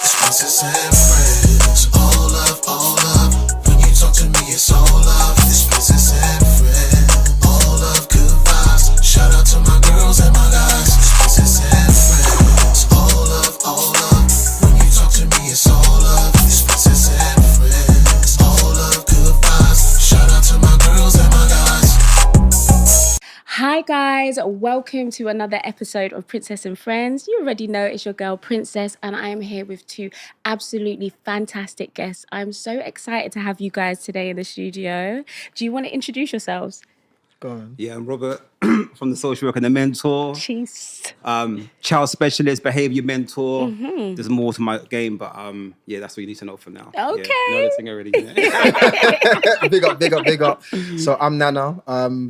Princess and friends, all love, all love. When you talk to me, it's all love. This princess and friends, all love, good vibes. Shout out to my girls and my guys. This princess and friends, all love, all love. When you talk to me, it's all love. This princess and friends, all love, good vibes. Shout out to my girls and my guys. Hi guys, welcome to another episode of Princess and Friends. You already know it's your girl Princess, and I am here with two absolutely fantastic guests. I'm so excited to have you guys today in the studio. Do you want to introduce yourselves? Go on. Yeah, I'm Robert from the social worker and the mentor. Cheese. Child specialist, behavior mentor. There's more to my game, but yeah, that's what you need to know for now. Okay. Yeah, you know the thing already. Yeah. Big up. So I'm Nana,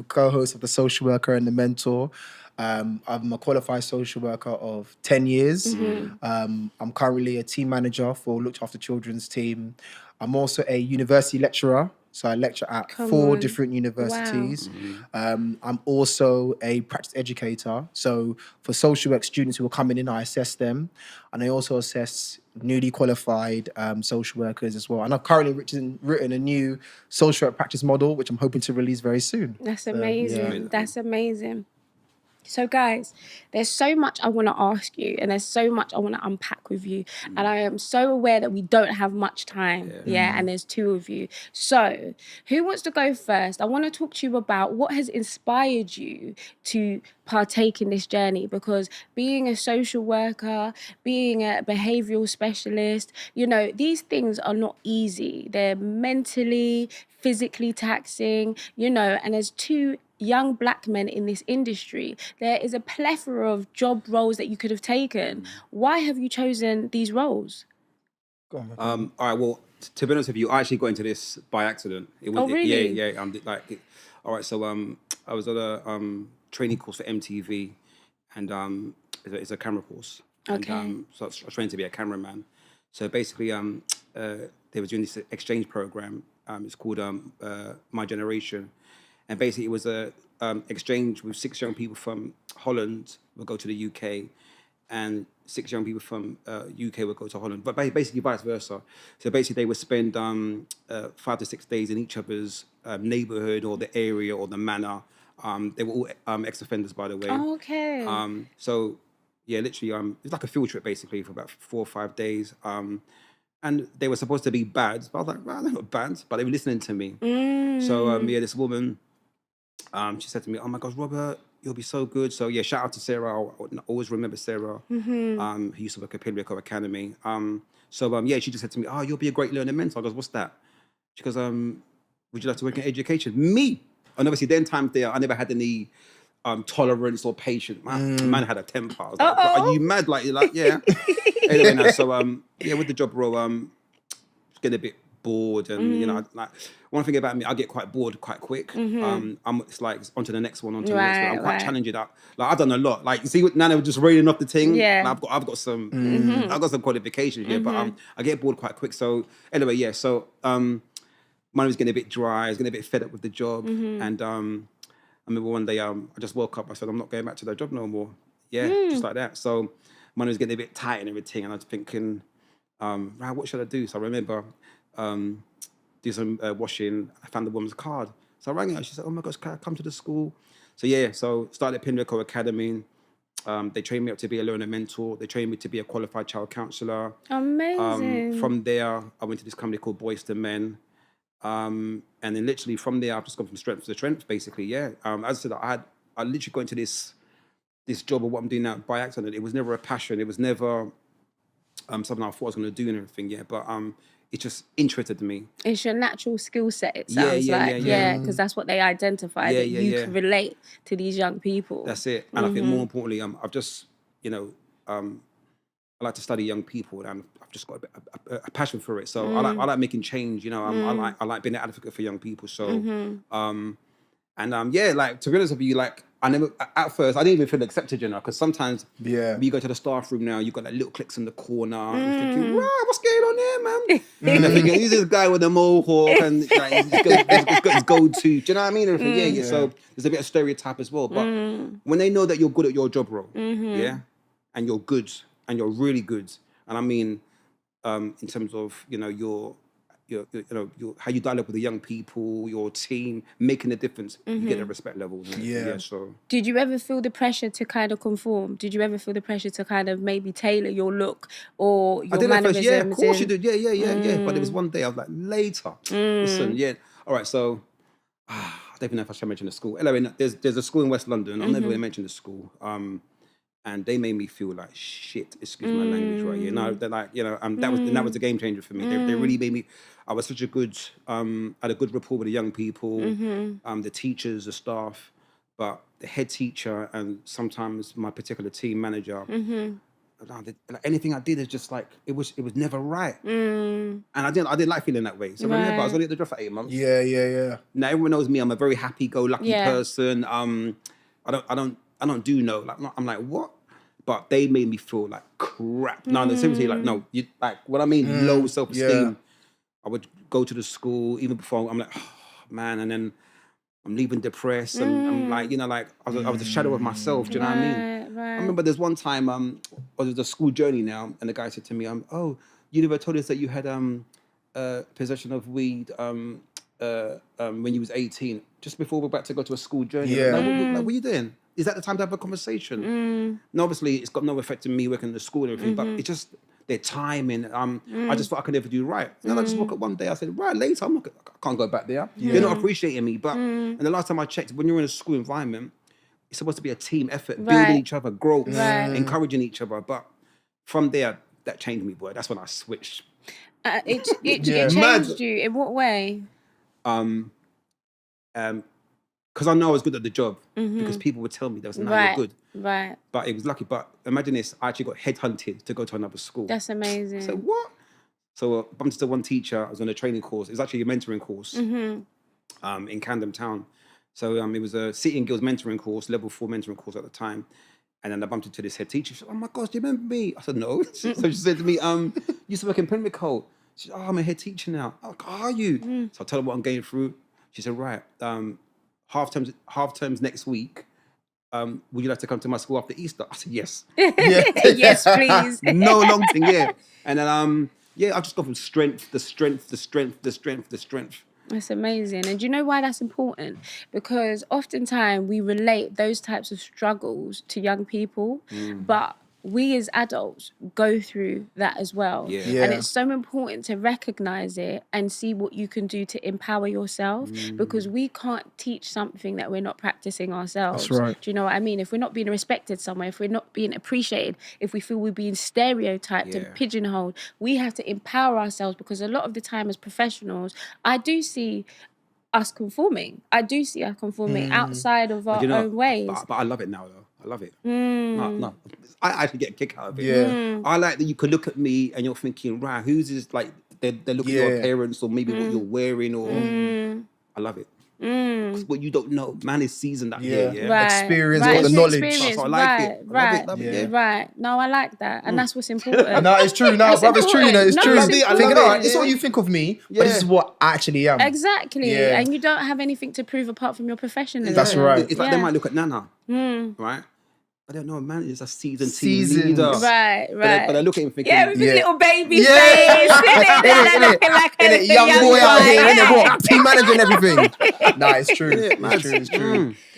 co-host of the social worker and the mentor. I'm a qualified social worker of 10 years. I'm currently a team manager for Looked After Children's team. I'm also a university lecturer. So I lecture at four different universities. Wow. I'm also a practice educator. So for social work students who are coming in, I assess them. And I also assess newly qualified social workers as well. And I've currently written a new social work practice model, which I'm hoping to release very soon. That's amazing. That's amazing. So guys, there's so much I want to ask you, and there's so much I want to unpack with you. And I am so aware that we don't have much time. And there's two of you. So who wants to go first? I want to talk to you about what has inspired you to partake in this journey, because being a social worker, being a behavioral specialist, you know, these things are not easy. They're mentally, physically taxing, you know, and as two young black men in this industry, there is a plethora of job roles that you could have taken. Why have you chosen these roles? Go on. All right, well, to be honest with you, I actually got into this by accident. It was, Oh, really? Yeah. All right, so I was at a training course for MTV, and it's a camera course. Okay. And, so I was trained to be a cameraman. So basically, they were doing this exchange program. It's called My Generation. And basically, it was a exchange with 6 young people from Holland would go to the UK, and 6 young people from UK would go to Holland, but basically vice versa. So basically, they would spend 5 to 6 days in each other's neighborhood or the area or the manor. They were all ex-offenders, by the way. Oh, okay. So yeah, literally, it was like a field trip basically for about 4 or 5 days. And they were supposed to be bad, but I was like, well, they're not bad, but they were listening to me. So yeah, this woman. She said to me, "Oh my gosh, Robert, you'll be so good." So yeah, shout out to Sarah. I always remember Sarah, who used to work at Pt1 Academy. Yeah, she just said to me, "Oh, you'll be a great learning mentor." I goes, "What's that?" She goes, "Would you like to work in education?" Me, and obviously, then time there, I never had any tolerance or patience. Man had a temper. I was like, "Are you mad?" Like yeah. Anyway, no, so yeah, with the job role, just getting a bit bored, and you know, like one thing about me, I get quite bored quite quick. It's like onto the next one, onto the next one. I'm quite challenging. Like I've done a lot. Like you see, what Nana was just reading off the thing. Yeah, like, I've got some qualifications here, but I get bored quite quick. So anyway, yeah. So mine was getting a bit dry. I was getting a bit fed up with the job, and I remember one day I just woke up. I said, I'm not going back to that job no more. Yeah, just like that. So mine was getting a bit tight and everything, and I was thinking, right, what should I do? So I remember. Do some washing. I found the woman's card. So I rang her. She said, "Oh my gosh, can I come to the school?" So yeah, so started at Pt1 Academy. They trained me up to be a learner mentor. They trained me to be a qualified child counsellor. Amazing. From there, I went to this company called Boys to Men. And then literally from there, I've just gone from strength to strength, basically, yeah. As I said, I literally got into this job of what I'm doing now by accident. It was never a passion. It was never something I thought I was going to do and everything, yeah. But it just interested me. It's your natural skill set, it sounds like. Yeah, because that's what they identify, that you can relate to these young people. That's it. And I think more importantly, I've just, you know, I like to study young people, and I've just got a passion for it. So I like making change, you know. I like being an advocate for young people. So, yeah, like, to be honest with you, like, at first, I didn't even feel accepted, you know, because sometimes when you go to the staff room now, you've got like little cliques in the corner, and you're thinking, right, what's going on here, man? And they're thinking, who's this guy with a mohawk, and like, he's got his gold tooth, do you know what I mean? Yeah. So there's a bit of stereotype as well. But when they know that you're good at your job role, yeah, and you're good, and you're really good, and I mean, in terms of your how you dialogue with the young people, your team, making a difference, you get the respect levels. Yeah. So Did you ever feel the pressure to kind of conform? Did you ever feel the pressure to kind of maybe tailor your look or your I did mannerisms? at first, yeah, of course you did, yeah. But there was one day I was like, later, listen, yeah, all right, so. I don't even know if I should mention the school. Anyway, there's a school in West London. I'm never going to mention the school. And they made me feel like shit. Excuse my language, right? You know, they're like, that was a game changer for me. They really made me. I was such a good. Had a good rapport with the young people, the teachers, the staff, but the head teacher and sometimes my particular team manager. Like anything I did is just like it was never right, and I didn't like feeling that way. So remember, I was only at the job for 8 months. Yeah. Now everyone knows me. I'm a very happy-go-lucky person. I don't do no. Like I'm like what? But they made me feel like crap. No, seriously, like no. You like what I mean? Low self-esteem. Yeah. I would go to the school even before. I'm like, oh, man, and then I'm leaving depressed, and I'm like, I was a shadow of myself. Do you know what I mean? Right. I remember there's one time, I was a school journey now, and the guy said to me, "Oh, you never told us that you had possession of weed when you was 18, just before we're about to go to a school journey." Yeah. Like, what are you doing? Is that the time to have a conversation? And obviously, it's got no effect on me working in the school and everything, but it's just their timing. I just thought I could never do right. And then I just woke up one day, I said, right, later, I can't go back there. They're not appreciating me. But and the last time I checked, when you're in a school environment, it's supposed to be a team effort, building each other, growth, encouraging each other. But from there, that changed me, boy. That's when I switched. It changed you. In what way? Because I know I was good at the job, because people would tell me that was you're good. Right. But it was lucky. But imagine this, I actually got headhunted to go to another school. That's amazing. So what? So bumped into one teacher. I was on a training course. It was actually a mentoring course in Camden Town. So it was a City and Guilds mentoring course, level 4 mentoring course at the time. And then I bumped into this head teacher. She said, "Oh my gosh, do you remember me?" I said, "No." So she said to me, "You used to work in Pimlico." She said, "Oh, I'm a head teacher now." I'm like, "Are you?" So I told her what I'm going through. She said, "Right, half terms next week. Would you like to come to my school after Easter?" I said, "Yes." Yes, please. No long thing, yeah. And then I've just gone from strength to strength to strength to strength to strength. That's amazing. And do you know why that's important? Because oftentimes we relate those types of struggles to young people, but we as adults go through that as well. Yeah. And it's so important to recognize it and see what you can do to empower yourself, because we can't teach something that we're not practicing ourselves. That's right. Do you know what I mean? If we're not being respected somewhere, if we're not being appreciated, if we feel we're being stereotyped and pigeonholed, we have to empower ourselves, because a lot of the time as professionals, I do see us conforming. Outside of our own ways. But I love it now, though. I love it. No. I actually get a kick out of it. I like that you could look at me and you're thinking, right, who's this? Like, they look at your appearance or maybe what you're wearing, or I love it. What you don't know, man is seasoned that year. Yeah. Right. Experience, Right. got the It's knowledge. experience. So I like it. Love it. Right. No, I like that. And that's what's important. No, it's true. No, brother, it's true. You know, it's true. No, Thinking, it's important. it's what you think of me, but this is what I actually am. Exactly. Yeah. And you don't have anything to prove apart from your professionalism. That's right. It's like they might look at Nana, right? I don't know, man. It's a seasoned team Seasoned. leader. Right. But I look at him thinking, With his little baby face. Innit? Looking like a Young boy out here, innit? What? Team manager and everything. Nah, it's true.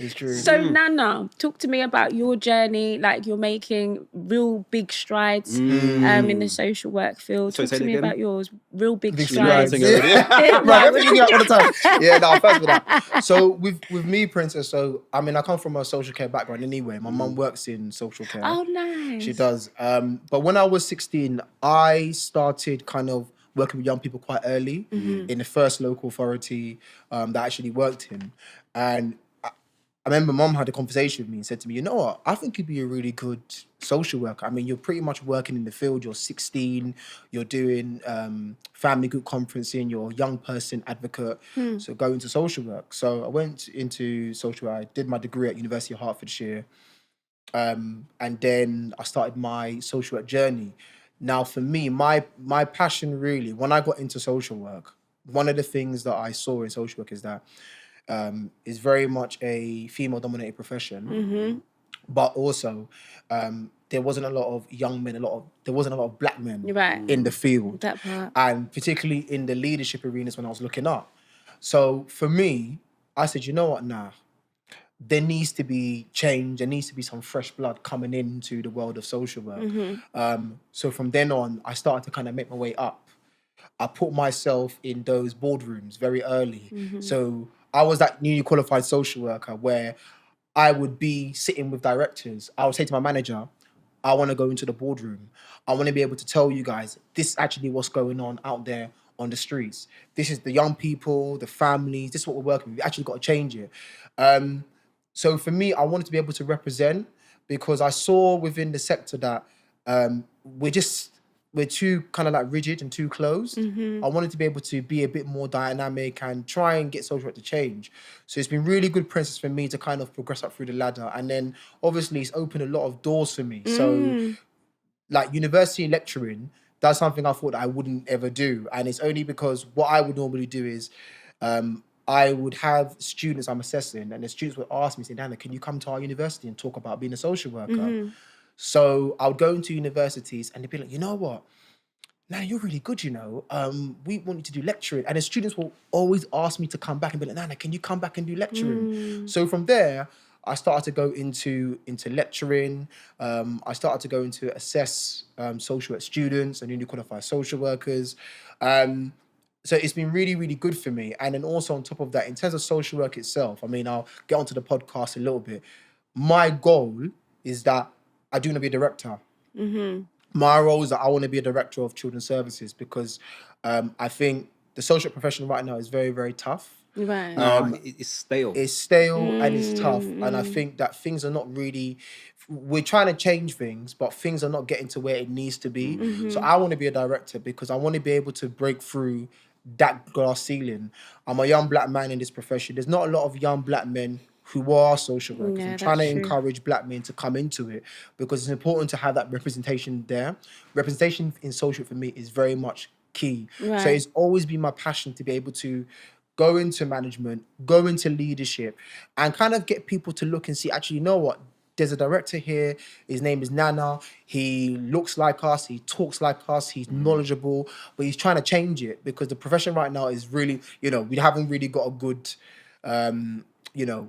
It's true. So, Nana, talk to me about your journey. Like, you're making real big strides in the social work field. Sorry, Talk say to it me again? about yours. Real big strides. strides. Right, what you get all the time. Yeah, no, thanks for that. So with me, Princess, so I mean, I come from a social care background anyway. My mum works in social care. Oh, nice. She does. But when I was 16, I started kind of working with young people quite early in the first local authority that I actually worked in. And I remember Mom had a conversation with me and said to me, "You know what? I think you'd be a really good social worker. I mean, you're pretty much working in the field. You're 16. You're doing family group conferencing. You're a young person advocate. So go into social work." So I went into social work. I did my degree at University of Hertfordshire. And then I started my social work journey. Now, for me, my passion really, when I got into social work, one of the things that I saw in social work is that it's very much a female-dominated profession but also there wasn't a lot of young men, there wasn't a lot of black men Right. in the field, That part. and particularly in the leadership arenas when I was looking up. So for me, I said, you know what, nah, there needs to be change. There needs to be some fresh blood coming into the world of social work. So from then on, I started to kind of make my way up. I put myself in those boardrooms very early. So I was that newly qualified social worker where I would be sitting with directors. I would say to my manager, I want to go into the boardroom. I want to be able to tell you guys, this is actually what's going on out there on the streets. This is the young people, the families. This is what we're working with. We actually got to change it. So for me, I wanted to be able to represent, because I saw within the sector that we're too kind of like rigid and too closed. I wanted to be able to be a bit more dynamic and try and get social work to change. So it's been really good process for me to kind of progress up through the ladder. And then obviously it's opened a lot of doors for me. So like university lecturing, that's something I thought I wouldn't ever do. And it's only because what I would normally do is I would have students I'm assessing, and the students would ask me, say, Dana, can you come to our university and talk about being a social worker? So I would go into universities and they'd be like, you know what? Now you're really good, you know. We want you to do lecturing. And the students will always ask me to come back and be like, Nana, can you come back and do lecturing? So from there, I started to go into lecturing. I started to go into assess social work students and newly qualified social workers. So it's been really, really good for me. And then also on top of that, in terms of social work itself, I mean, I'll get onto the podcast a little bit. My goal is that I do want to be a director. My role is that I want to be a director of children's services, because I think the social profession right now is very, very tough. Right. It's stale. It's stale and it's tough. And I think that things are not really, we're trying to change things, but things are not getting to where it needs to be. So I want to be a director because I want to be able to break through that glass ceiling. I'm a young black man in this profession. There's not a lot of young black men who are social workers. Yeah, I'm trying to that's true. encourage black men to come into it, because it's important to have that representation there. Representation in social for me is very much key. Right. So it's always been my passion to be able to go into management, go into leadership, and kind of get people to look and see, actually, you know what? There's a director here. His name is Nana. He looks like us. He talks like us. He's knowledgeable, but he's trying to change it, because the profession right now is really, we haven't really got a good, we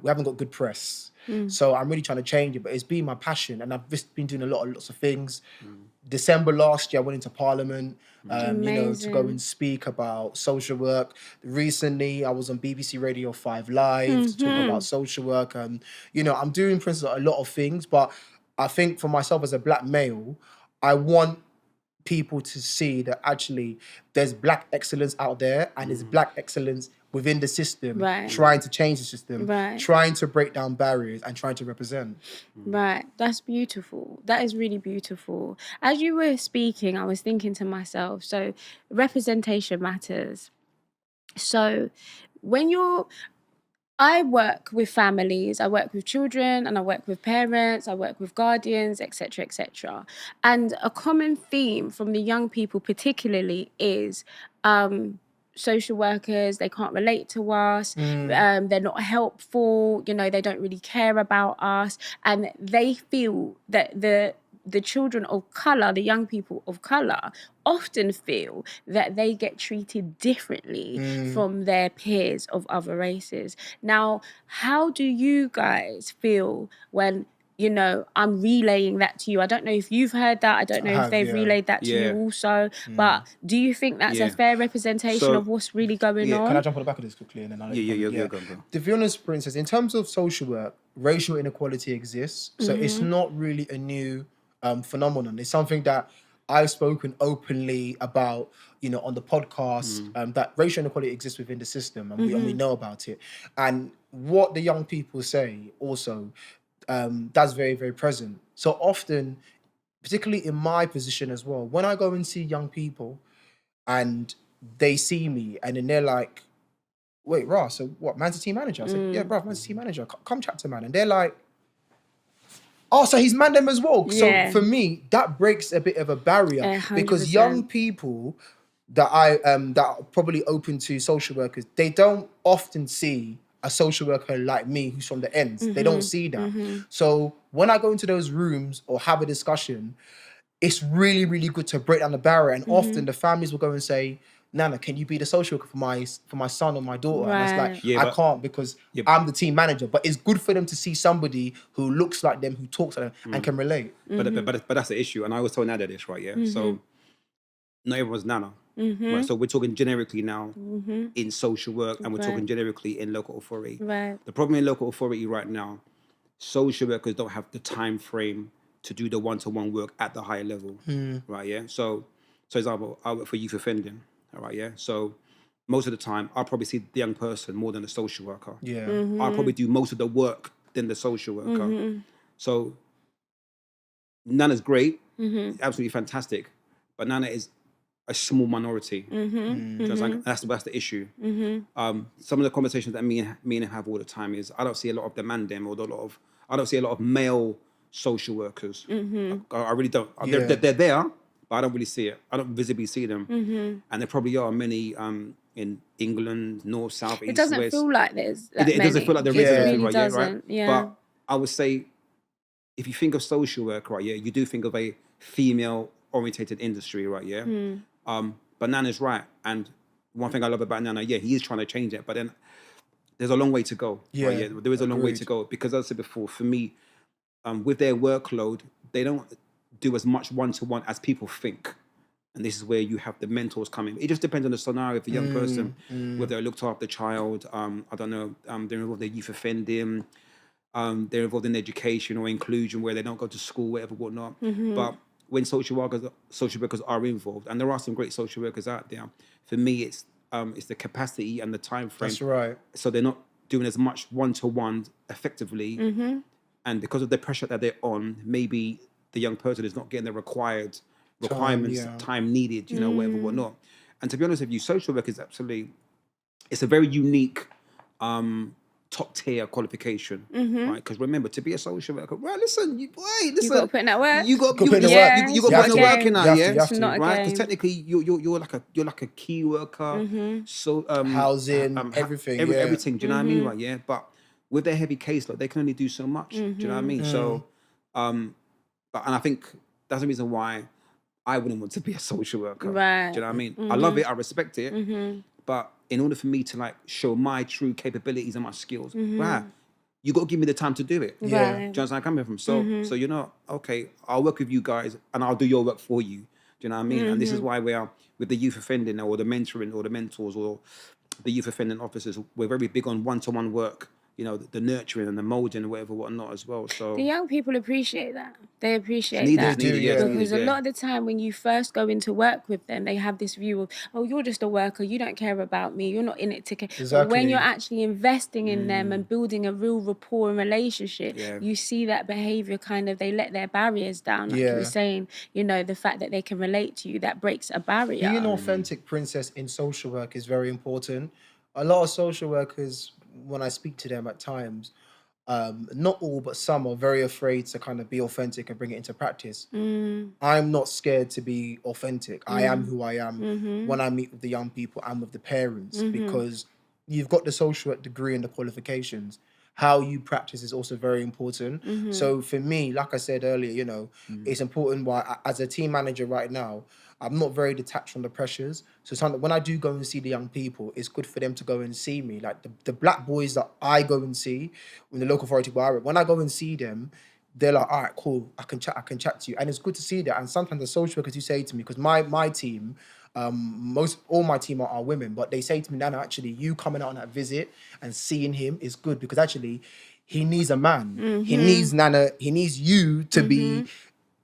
haven't got good press. So I'm really trying to change it, but it's been my passion, and I've just been doing lots of things. December last year, I went into Parliament, to go and speak about social work. Recently, I was on BBC Radio 5 Live to talk about social work. I'm doing, for instance, a lot of things, but I think for myself as a black male, I want people to see that actually there's black excellence out there, and there's black excellence within the system, trying to change the system, trying to break down barriers and trying to represent. Right. That's beautiful. That is really beautiful. As you were speaking, I was thinking to myself, so representation matters. So I work with families, I work with children, and I work with parents, I work with guardians, etc., etc. And a common theme from the young people particularly is social workers, they can't relate to us, they're not helpful, they don't really care about us, and they feel that the children of colour, the young people of colour, often feel that they get treated differently from their peers of other races. Now, how do you guys feel when I'm relaying that to you? I don't know if you've heard that. I don't know if they've relayed that to you also. But do you think that's a fair representation of what's really going on? Can I jump on the back of this quickly? And then Go. To be honest, for instance, in terms of social work, racial inequality exists. So it's not really a new phenomenon. It's something that I've spoken openly about, on the podcast, that racial inequality exists within the system, and we know about it. And what the young people say also, that's very, very present. So often, particularly in my position as well, when I go and see young people and they see me and then they're like, wait, Ra, so what, man's a team manager? I said, yeah, bro, man's a team manager. Come chat to man. And they're like, oh, so he's man them as well. Yeah. So for me, that breaks a bit of a barrier 100%. because young people that are probably open to social workers, they don't often see a social worker like me who's from the ends. They don't see that. So when I go into those rooms or have a discussion, it's really, really good to break down the barrier. And often the families will go and say, Nana, can you be the social worker for my son or my daughter? And it's like, Right. Yeah, I but- can't because I'm the team manager. But it's good for them to see somebody who looks like them, who talks like them, and can relate. But that's the issue. And I always tell Nada this, right? Yeah. So not everyone's Nana. Right. So we're talking generically now in social work, and we're talking Right. generically in local authority. Right. The problem in local authority right now, social workers don't have the time frame to do the one-to-one work at the higher level. Right. Yeah. So example, I work for youth offending. All right. Yeah. So most of the time, I'll probably see the young person more than the social worker. Yeah. I'll probably do most of the work than the social worker. So Nana's great, absolutely fantastic, but Nana is a small minority. That's the issue. Some of the conversations that me and him have all the time is I don't see a lot of the man them, or I don't see a lot of male social workers. I really don't. They're there, but I don't really see it. I don't visibly see them. And there probably are many in England, north, south, east, It doesn't west. feel like there's that It doesn't feel like there is It anything, really right? Yeah, right. doesn't. Yeah. But I would say, if you think of social work, right, yeah, you do think of a female-orientated industry, right, yeah. But Nana's right, and one thing I love about Nana, yeah, he is trying to change it, but then there's a long way to go. Yeah, right, yeah? There is a long way to agreed. go, because as I said before, for me, with their workload, they don't do as much one-to-one as people think. And this is where you have the mentors coming. It just depends on the scenario of the young person, whether they looked after the child, I don't know, they're involved in youth offending, they're involved in education or inclusion where they don't go to school, whatever, whatnot. But when social workers are involved, and there are some great social workers out there, for me, it's the capacity and the time frame. That's right. So they're not doing as much one-to-one effectively. And because of the pressure that they're on, maybe the young person is not getting the requirements, time needed, whatever, whatnot. And to be honest with you, social work is it's a very unique top tier qualification, right? Because remember, to be a social worker, right? Listen, You got to put in that work. You got Put in the work. Yeah, you got it's to put in the not a work in game. that, You yeah. have to. It's not a Right, game. because technically you're like a key worker, so Housing, everything, yeah. everything. Do you know what I mean? Right, yeah. But with their heavy caseload, they can only do so much. Do you know what I mean? So, and I think that's the reason why I wouldn't want to be a social worker. Right. Do you know what I mean? I love it, I respect it, but in order for me to like show my true capabilities and my skills, right, you got to give me the time to do it. Yeah. Do you understand where I'm coming from? So you know, okay, I'll work with you guys and I'll do your work for you. Do you know what I mean? And this is why we are with the youth offending or the mentoring or the mentors or the youth offending officers. We're very big on one-to-one work. You know, the nurturing and the molding and whatever, whatnot as well. So The young people appreciate that. They appreciate needed, that. it's needed, yeah. it's Because needed, a lot of the time when you first go into work with them, they have this view of, oh, you're just a worker, you don't care about me, you're not in it to care. But when Exactly. you're actually investing in them and building a real rapport and relationship, Yeah. you see that behaviour they let their barriers down. Like you Yeah. were saying, the fact that they can relate to you, that breaks a barrier. Being authentic, Princess, in social work is very important. A lot of social workers, when I speak to them at times, not all, but some are very afraid to kind of be authentic and bring it into practice. I'm not scared to be authentic. I am who I am when I meet with the young people and with the parents, because you've got the social work degree and the qualifications. How you practice is also very important. So for me, like I said earlier, it's important why, as a team manager right now, I'm not very detached from the pressures. So when I do go and see the young people, it's good for them to go and see me. Like the black boys that I go and see in the local authority where I work, when I go and see them, they're like, all right, cool, I can chat to you. And it's good to see that. And sometimes the social workers who say to me, because my team, all my team are women, but they say to me, Nana, actually, you coming out on that visit and seeing him is good, because actually he needs a man. He needs Nana, he needs you to be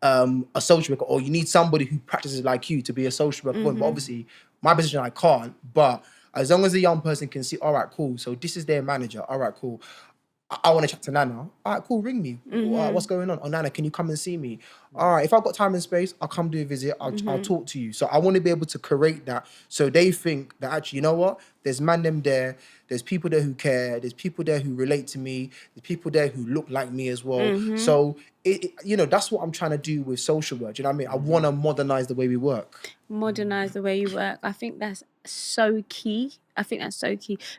a social worker, or you need somebody who practices like you to be a social worker. But obviously, my position, I can't. But as long as the young person can see, all right, cool, so this is their manager, all right, cool, I want to chat to Nana. All right, cool, ring me. What's going on? Oh, Nana, can you come and see me? All right, if I've got time and space, I'll come do a visit. I'll talk to you. So I want to be able to create that, so they think that actually, you know what? There's man them there. There's people there who care. There's people there who relate to me. There's people there who look like me as well. So, that's what I'm trying to do with social work. Do you know what I mean? I want to modernize the way we work. Modernize the way you work. I think that's so key.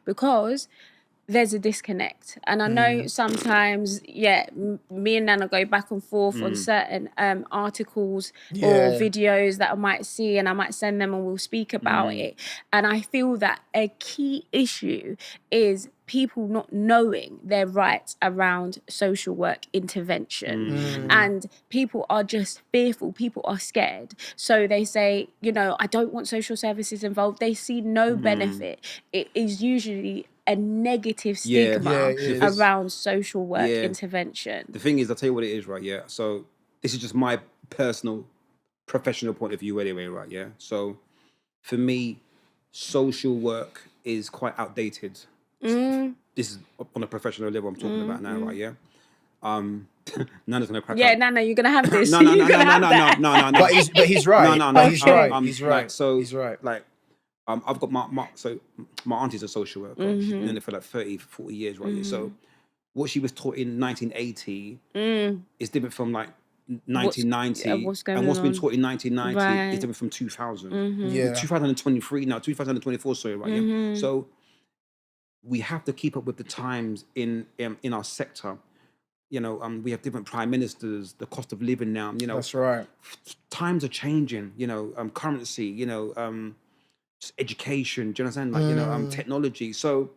Because there's a disconnect. And I know sometimes, me and Nana go back and forth on certain articles or videos that I might see, and I might send them and we'll speak about it. And I feel that a key issue is people not knowing their rights around social work intervention. And people are just fearful, people are scared. So they say, you know, I don't want social services involved. They see no benefit. It is usually a negative stigma around social work intervention. The thing is, I'll tell you what it is, right? Yeah. So this is just my personal, professional point of view anyway, right? Yeah. So for me, social work is quite outdated. This is on a professional level I'm talking about now, right? Yeah. Nana's gonna crack up. Nana, you're gonna have this. No. But he's right. No. He's right. He's right. Like, so he's right. Like, I've got my auntie's a social worker. She's been in it for like 30, 40 years, right? So what she was taught in 1980 is different from like 1990, what's and what's been on? taught in 1990 Right. is different from 2000. 2024, sorry, right? Yeah. So we have to keep up with the times in our sector. You know, we have different prime ministers, the cost of living now, you know. That's right. Times are changing, you know, currency, you know, just education, do you understand? Like, you know, technology. So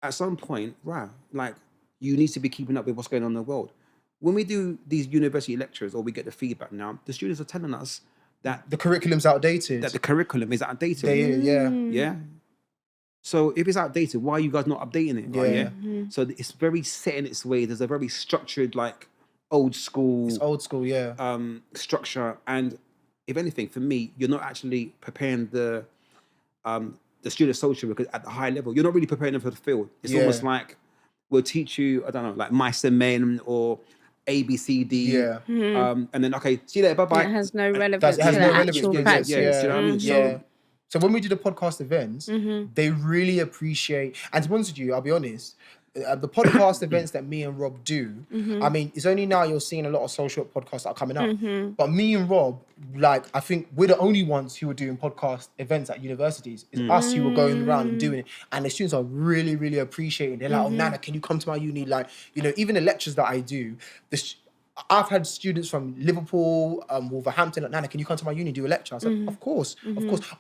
at some point, right, like, you need to be keeping up with what's going on in the world. When we do these university lectures or we get the feedback now, the students are telling us that The curriculum's outdated. that the curriculum is outdated. Yeah. So if it's outdated, why are you guys not updating it? Right? Yeah. So it's very set in its way. There's a very structured, like, old school It's old school, structure. And if anything, for me, you're not actually preparing the student social worker at the high level. You're not really preparing them for the field. It's almost like we'll teach you, I don't know, like mice and men or A, B, C, D. And then, okay, see you later, bye-bye. It has no relevance It has to no the relevance. actual Yeah, practice. do you know what I mean? So when we do the podcast events, they really appreciate, and to be honest with you, I'll be honest, the podcast events that me and Rob do, I mean, it's only now you're seeing a lot of social work podcasts that are coming up. But me and Rob, like, I think we're the only ones who are doing podcast events at universities. It's us who are going around and doing it. And the students are really, really appreciating it. They're like, oh, Nana, can you come to my uni? Like, you know, even the lectures that I do, I've had students from Liverpool, Wolverhampton, like, Nana, can you come to my uni and do a lecture? I said, of course.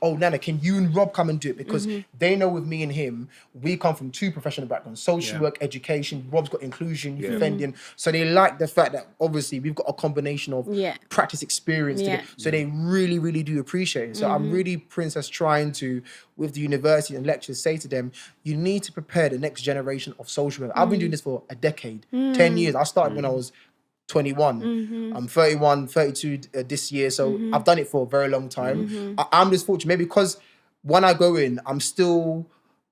Oh, Nana, can you and Rob come and do it? Because they know with me and him, we come from two professional backgrounds, social work, education. Rob's got inclusion, youth offending. So they like the fact that obviously we've got a combination of practice experience together. So they really, really do appreciate it. So I'm really, Princess, trying to, with the university and lectures, say to them, you need to prepare the next generation of social work. I've been doing this for a decade, 10 years. I started when I was 21. I'm 31, 32 this year. So I've done it for a very long time. I'm just fortunate, maybe because when I go in, I've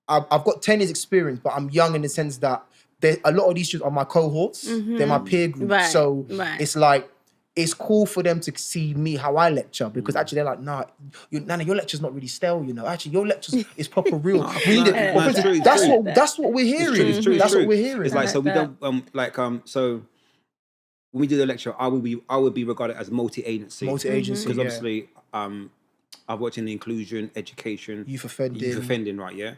got 10 years experience, but I'm young in the sense that a lot of these students are my cohorts. They're my peer group. So it's like, it's cool for them to see me how I lecture, because actually they're like, nah, Nana, your lecture's not really stale, you know. Actually, your lecture is proper real. We need it. That's what we're hearing. It's true. That's what we're hearing. It's like, so we don't so when we do the lecture, I would be regarded as multi-agency. Because obviously, I've worked in the inclusion, education, youth offending, right? Yeah.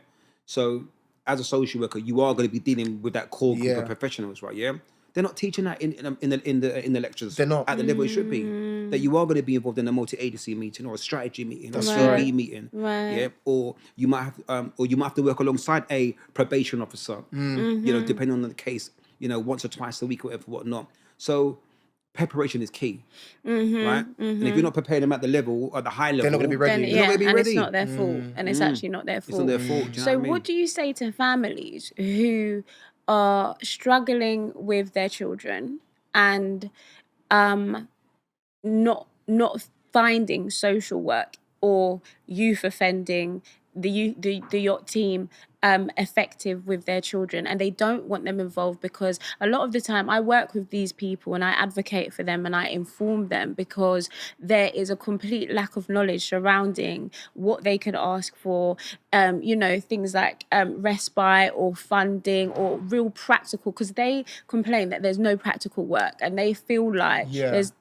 So as a social worker, you are going to be dealing with that core group of professionals, right? Yeah. They're not teaching that in the lectures. They're not at the level it should be. That you are going to be involved in a multi-agency meeting or a strategy meeting or a CB meeting, yeah. Or you might have to work alongside a probation officer, you know, depending on the case, you know, once or twice a week or whatnot. So preparation is key, right? And if you're not preparing them at the level, at the high level, they're not going to be ready. They're not going to be ready. It's not their fault, and it's actually not their fault. It's not their fault. Do you know what I mean? what do you say to families who are struggling with their children and not finding social work or youth offending, the yacht team effective with their children, and they don't want them involved? Because a lot of the time I work with these people and I advocate for them and I inform them, because there is a complete lack of knowledge surrounding what they can ask for, you know, things like respite or funding or real practical, because they complain that there's no practical work and they feel like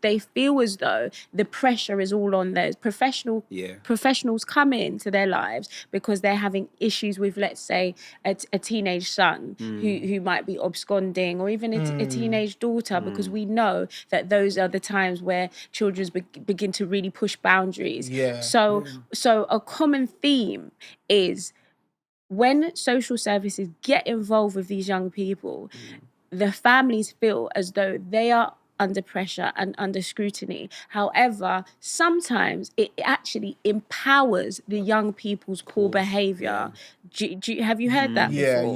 they feel as though the pressure is all on those professionals come into their lives because they're having issues with, let's say, a teenage son who might be absconding, or even a teenage daughter, because we know that those are the times where children begin to really push boundaries. So a common theme is when social services get involved with these young people, the families feel as though they are under pressure and under scrutiny. However, sometimes it actually empowers the young people's poor behavior. Have you heard that before?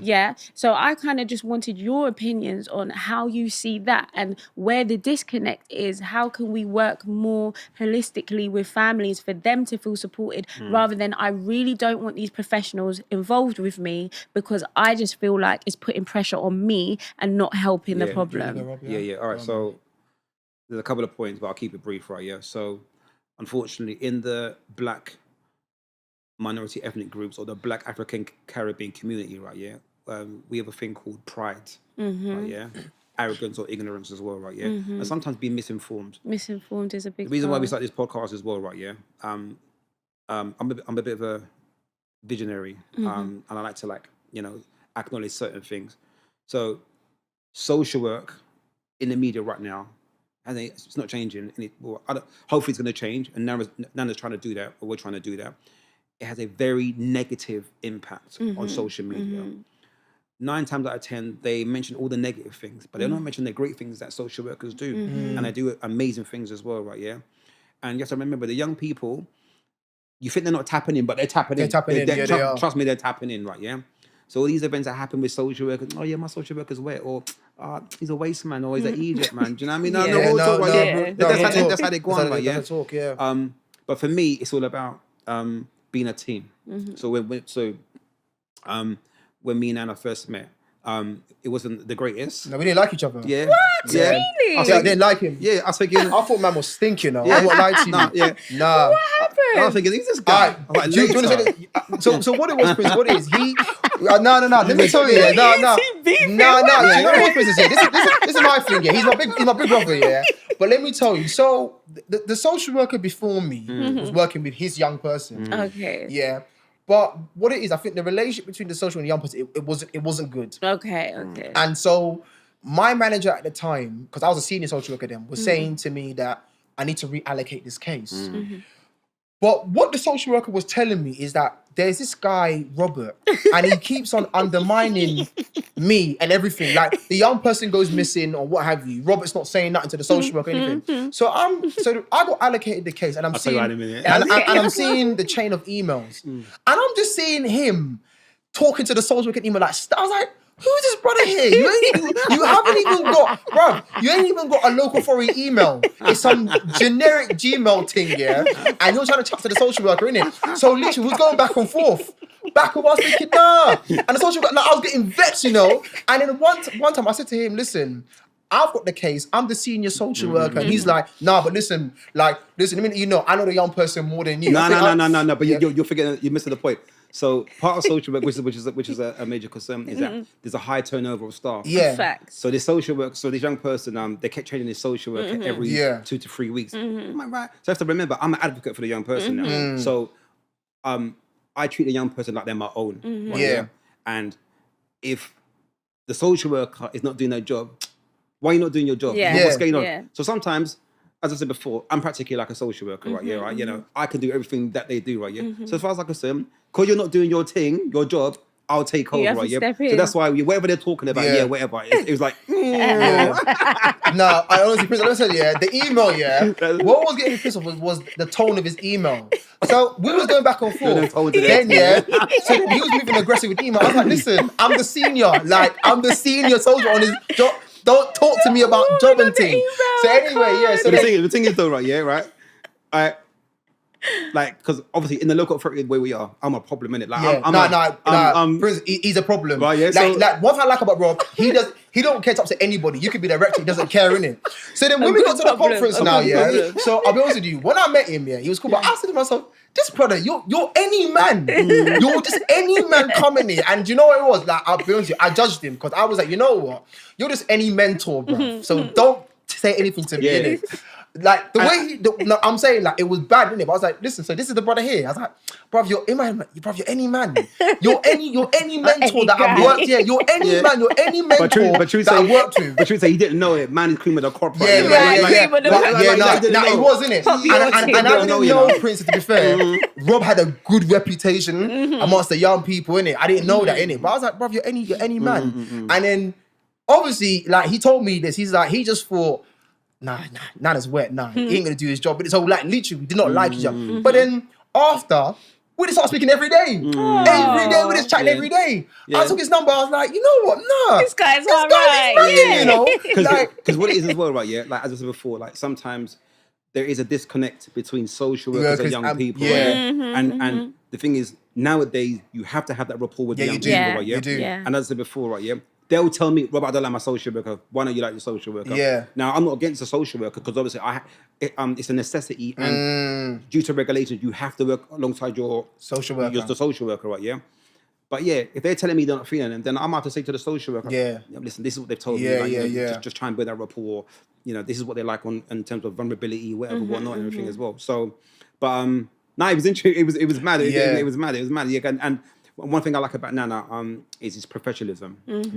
Yeah. So I kind of just wanted your opinions on how you see that and where the disconnect is. How can we work more holistically with families for them to feel supported, rather than I really don't want these professionals involved with me because I just feel like it's putting pressure on me and not helping the problem. All right, so there's a couple of points, but I'll keep it brief, right? Yeah. So, unfortunately, in the Black minority ethnic groups or the Black African Caribbean community, right? Yeah, we have a thing called pride, right? Yeah, arrogance or ignorance as well, right? Yeah, and sometimes being misinformed. Misinformed is a big. The reason why we start this podcast as well, right? Yeah, I'm a bit of a visionary, and I like to acknowledge certain things. So, social work in the media right now, and it's not changing. And hopefully it's going to change. And Nana's trying to do that, or we're trying to do that. It has a very negative impact on social media. 9 times out of 10, they mention all the negative things, but they don't mention the great things that social workers do. And they do amazing things as well, right? Yeah. And you have to remember, the young people, you think they're not tapping in, but they're tapping in. They are. Trust me, they're tapping in, right? Yeah. So all these events that happen with social workers, oh yeah, my social worker's wet, or he's a waste man, or he's an Egypt man. Do you know what I mean? That's how they go on, right? Yeah. But for me, it's all about being a team. So when me and Anna first met, it wasn't the greatest. No, we didn't like each other. What? Really? I didn't like him. Yeah, I was thinking. I thought man was stinking. I won't lie to you. Nah. What happened? I was thinking, who's this guy? So what it was, Prince? What it is? No. Let me tell you. No. You know what, Prince is here? This is my thing. Yeah, he's my big brother. Yeah, but let me tell you. So the social worker before me was working with his young person. Okay. Yeah. But what it is, I think the relationship between the social and the young person, it wasn't good. Okay. And so my manager at the time, because I was a senior social worker then, was saying to me that I need to reallocate this case. But what the social worker was telling me is that there's this guy, Robert, and he keeps on undermining me and everything. Like, the young person goes missing or what have you. Robert's not saying nothing to the social worker or anything. So I got allocated the case, and I'm seeing the chain of emails. And I'm just seeing him talking to the social worker email like, I was like, who's this brother here? You haven't even got, bruv, you ain't even got a local authority email. It's some generic Gmail thing, yeah? And you're trying to chat to the social worker, innit? So literally, we was going back and forth. Back and forth, I was thinking, nah. And the social worker, I was getting vexed, And then one time I said to him, listen, I've got the case. I'm the senior social worker. And he's like, nah, but listen, the minute I know the young person more than you. No. But you're forgetting, you're missing the point. So part of social work, which is a major concern, is that there's a high turnover of staff. Yeah. Facts. So this social work, this young person, they kept changing his social worker every 2 to 3 weeks. Am I right? So I have to remember, I'm an advocate for the young person now. So I treat the young person like they're my own. Right? Yeah. And if the social worker is not doing their job, why are you not doing your job? Yeah. What's going on? Yeah. So sometimes, as I said before, I'm practically like a social worker, right? Yeah, right. I can do everything that they do, right? Yeah. So as far as I'm concerned, because you're not doing your thing, your job, I'll take over, right? Yeah. So that's why whatever they're talking about, whatever. It was like, No, I honestly, Prince, let me tell you, the email, what was getting me pissed off was the tone of his email. So we was going back and forth. Then, so he was moving aggressive with email. I was like, listen, I'm the senior. I'm the senior soldier on his job. Don't talk to me about job and thing. So anyway, So the thing is though, right? Yeah, right. Because obviously in the local authority where we are, I'm a problem, innit? Prince, he's a problem. Right, yeah. One thing I like about Rob, he don't care to upset anybody. You could be director, he doesn't care, innit? So then when we got to the conference now, so I'll be honest with you, when I met him, he was cool, but I said to myself, this brother, you're any man. You're just any man coming here. And you know what it was? I'll be honest with you, I judged him because I was like, you know what? You're just any mentor, bro. So don't say anything to me, innit? like the way no, I'm saying like it was bad, innit? But I was like, listen, so this is the brother here. I was like, bruv, you're any man. You're any mentor that I've worked. Yeah, you're any man. You're any mentor that I've worked with. But you say he didn't know it. Man is cream of the crop. Right? It was, innit? And I didn't know Prince. To be fair, Rob had a good reputation amongst the young people, innit? I didn't know that, innit? But I was like, bruv, you're any man. And then obviously, like he told me this. He's like, he just thought, Nana's wet. He ain't gonna do his job. But so like literally, we did not like each other. But then after, we just started speaking every day. Every day, we just chatting every day. I took his number. I was like, you know what? Nah, this guy's alright. You know, because what it is as well, right? Yeah, like as I said before, like sometimes there is a disconnect between social workers and young people. And the thing is, nowadays you have to have that rapport with the young people, right? Yeah, you do. And as I said before, right? Yeah. They'll tell me, Robert, I don't like my social worker. Why don't you like your social worker? Yeah. Now, I'm not against a social worker because obviously it's a necessity, and due to regulations, you have to work alongside your social worker. The social worker, right? Yeah. But yeah, if they're telling me they're not feeling it, then I'm about to say to the social worker, listen, this is what they've told me. Just try and build that rapport. You know, this is what they like in terms of vulnerability, whatever, whatnot, and everything as well. So, but it was interesting. It was mad. It was mad. Yeah. And one thing I like about Nana is his professionalism.